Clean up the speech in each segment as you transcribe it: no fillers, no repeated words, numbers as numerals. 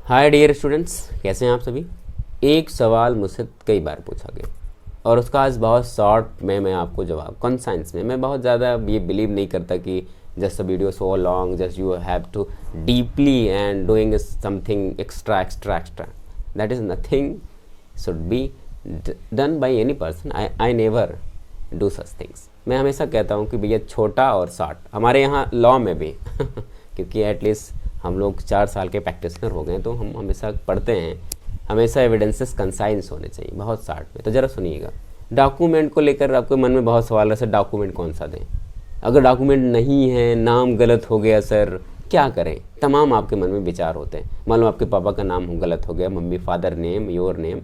Hi dear students, कैसे हैं आप सभी। एक सवाल मुझसे कई बार पूछा गया और उसका आज बहुत शॉर्ट में मैं आपको जवाब कंसाइंस में, मैं बहुत ज़्यादा ये बिलीव नहीं करता कि just a video so long just you have to deeply and doing something extra extra extra, that is nothing should be done by any person. I never do such things. मैं हमेशा कहता हूँ कि भैया छोटा और शॉर्ट, हमारे यहाँ लॉ में भी क्योंकि एटलीस्ट हम लोग 4 साल के प्रैक्टिशनर हो गए तो हम हमेशा पढ़ते हैं, हमेशा एविडेंसेस कंसाइंस होने चाहिए बहुत शॉर्ट में। तो ज़रा सुनिएगा, डॉक्यूमेंट को लेकर आपके मन में बहुत सवाल है, सर डॉक्यूमेंट कौन सा दें, अगर डॉक्यूमेंट नहीं है, नाम गलत हो गया सर क्या करें। तमाम आपके मन में विचार होते हैं। मान लो आपके पापा का नाम गलत हो गया, mummy father name, your name,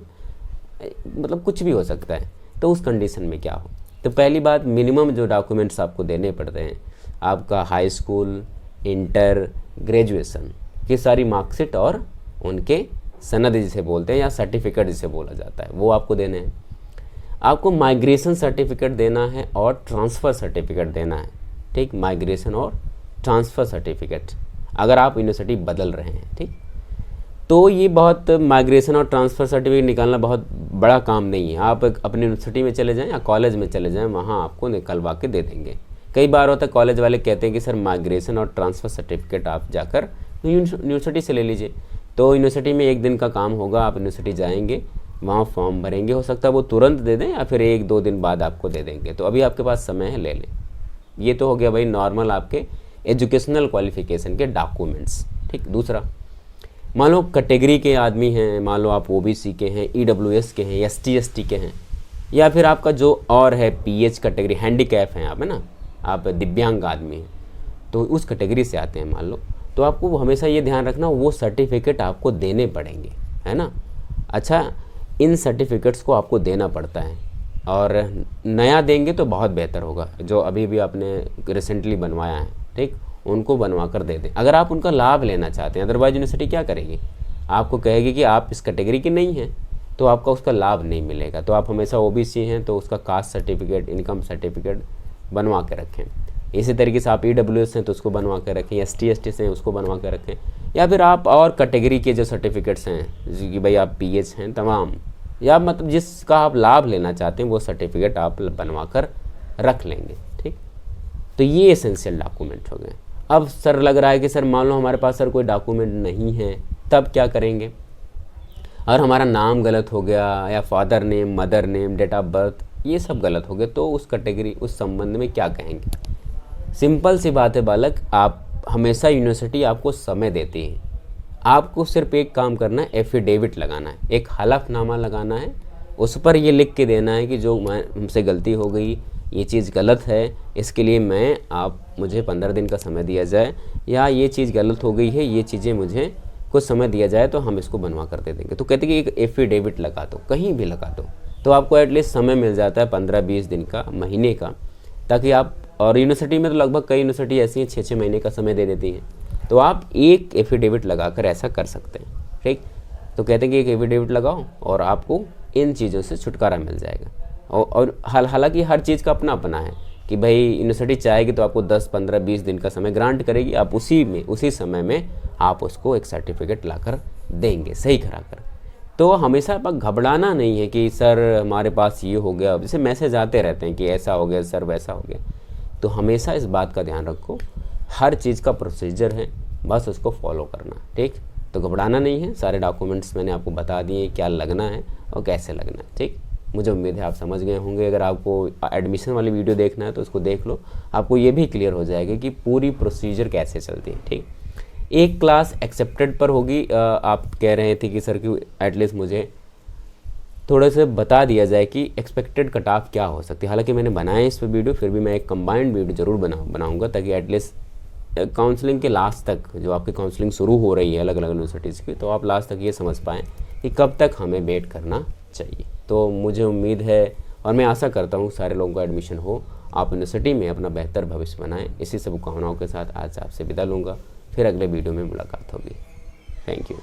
मतलब कुछ भी हो सकता है। तो उस कंडीशन में क्या हो, तो पहली बात मिनिमम जो डॉक्यूमेंट्स आपको देने पड़ते हैं, आपका हाई स्कूल, इंटर, ग्रेजुएशन की सारी मार्कशीट और उनके सनद जिसे बोलते हैं या सर्टिफिकेट जिसे बोला जाता है, वो आपको देने हैं। आपको माइग्रेशन सर्टिफिकेट देना है और ट्रांसफ़र सर्टिफिकेट देना है, ठीक, माइग्रेशन और ट्रांसफ़र सर्टिफिकेट अगर आप यूनिवर्सिटी बदल रहे हैं, ठीक। तो ये बहुत माइग्रेशन और ट्रांसफ़र सर्टिफिकेट निकालना बहुत बड़ा काम नहीं है। आप अपनी यूनिवर्सिटी में चले जाएं या कॉलेज में चले जाएं, वहाँ आपको निकलवा के दे देंगे। कई बार होता है कॉलेज वाले कहते हैं कि सर माइग्रेशन और ट्रांसफ़र सर्टिफिकेट आप जाकर यूनिवर्सिटी से ले लीजिए। तो यूनिवर्सिटी में 1 दिन का काम होगा, आप यूनिवर्सिटी जाएंगे, वहाँ फॉर्म भरेंगे, हो सकता है वो तुरंत दे दें या फिर 1-2 दिन बाद आपको दे देंगे। तो अभी आपके पास समय है, ले लें। ये तो हो गया भाई नॉर्मल आपके एजुकेशनल क्वालिफिकेशन के डॉक्यूमेंट्स, ठीक। दूसरा, मान लो कैटेगरी के आदमी हैं, मान लो आप OBC के हैं, EWS के हैं, ST के हैं, या फिर आपका जो और है PH कैटेगरी, हैंडीकैप हैं आप, है ना, आप दिव्यांग आदमी हैं, तो उस कैटेगरी से आते हैं मान लो, तो आपको हमेशा ये ध्यान रखना वो सर्टिफिकेट आपको देने पड़ेंगे, है ना। अच्छा, इन सर्टिफिकेट्स को आपको देना पड़ता है और नया देंगे तो बहुत बेहतर होगा। जो अभी भी आपने रिसेंटली बनवाया है, ठीक, उनको बनवा कर दे दें अगर आप उनका लाभ लेना चाहते हैं। अदरवाइज यूनिवर्सिटी क्या करेगी, आपको कहेगी कि आप इस कैटेगरी के नहीं हैं तो आपका उसका लाभ नहीं मिलेगा। तो आप हमेशा OBC हैं तो उसका कास्ट सर्टिफिकेट, इनकम सर्टिफिकेट बनवा के रखें। इसी तरीके से आप EWS हैं तो उसको बनवा के रखें, ST से हैं उसको बनवा के रखें, या फिर आप और कैटेगरी के जो सर्टिफिकेट्स हैं जैसे कि भाई आप PH हैं तमाम, या मतलब जिसका आप लाभ लेना चाहते हैं वो सर्टिफिकेट आप बनवा कर रख लेंगे, ठीक। तो ये एसेंशियल डॉक्यूमेंट हो गए। अब सर लग रहा है कि सर मान लो हमारे पास सर कोई डॉक्यूमेंट नहीं है, तब क्या करेंगे, और हमारा नाम गलत हो गया या father name, mother name, date of birth ये सब गलत हो गए, तो उस कैटेगरी, उस संबंध में क्या कहेंगे। सिंपल सी बात है बालक, आप हमेशा यूनिवर्सिटी आपको समय देती है, आपको सिर्फ एक काम करना है, एफिडेविट लगाना है, एक हलफनामा लगाना है, उस पर ये लिख के देना है कि जो हमसे गलती हो गई, ये चीज़ गलत है, इसके लिए आप मुझे 15 दिन का समय दिया जाए, या ये चीज़ गलत हो गई है, ये चीज़ें मुझे कुछ समय दिया जाए तो हम इसको बनवा कर दे देंगे। तो कहते कि एक एफिडेविट लगा दो, कहीं भी लगा दो, तो आपको एटलीस्ट समय मिल जाता है 15-20 दिन का, महीने का, ताकि आप, और यूनिवर्सिटी में तो लगभग कई यूनिवर्सिटी ऐसी हैं 6-6 महीने का समय दे देती हैं, तो आप एक एफिडेविट लगाकर ऐसा कर सकते हैं, ठीक। तो कहते हैं कि एक एफिडेविट लगाओ और आपको इन चीज़ों से छुटकारा मिल जाएगा। और हालांकि हर चीज़ का अपना अपना है कि भाई यूनिवर्सिटी चाहेगी तो आपको 10, 15, 20 दिन का समय ग्रांट करेगी, आप उसी समय में आप उसको एक सर्टिफिकेट लाकर देंगे सही करा कर। तो हमेशा आप घबराना नहीं है कि सर हमारे पास ये हो गया, जैसे मैसेज आते रहते हैं कि ऐसा हो गया सर, वैसा हो गया। तो हमेशा इस बात का ध्यान रखो, हर चीज़ का प्रोसीजर है, बस उसको फॉलो करना, ठीक। तो घबराना नहीं है, सारे डॉक्यूमेंट्स मैंने आपको बता दिए क्या लगना है और कैसे लगना है, ठीक। मुझे उम्मीद है आप समझ गए होंगे। अगर आपको एडमिशन वाली वीडियो देखना है तो उसको देख लो, आपको ये भी क्लियर हो जाएगा कि पूरी प्रोसीजर कैसे चलती है, ठीक। एक क्लास एक्सेप्टेड पर होगी, आप कह रहे थे कि सर कि एटलीस्ट मुझे थोड़ा सा बता दिया जाए कि एक्सपेक्टेड कट ऑफ क्या हो सकती है। हालांकि मैंने बनाया इस पर वीडियो, फिर भी मैं एक कंबाइंड वीडियो ज़रूर बनाऊंगा ताकि एटलीस्ट काउंसलिंग के लास्ट तक, जो आपकी काउंसलिंग शुरू हो रही है अलग अलग यूनिवर्सिटीज़ की, तो आप लास्ट तक ये समझ पाएँ कि कब तक हमें वेट करना चाहिए। तो मुझे उम्मीद है और मैं आशा करता हूँ सारे लोगों का एडमिशन हो, आप यूनिवर्सिटी में अपना बेहतर भविष्य बनाएं। इसी शुभकामनाओं के साथ आज आपसे विदा लूँगा, फिर अगले वीडियो में मुलाकात होगी। Thank you.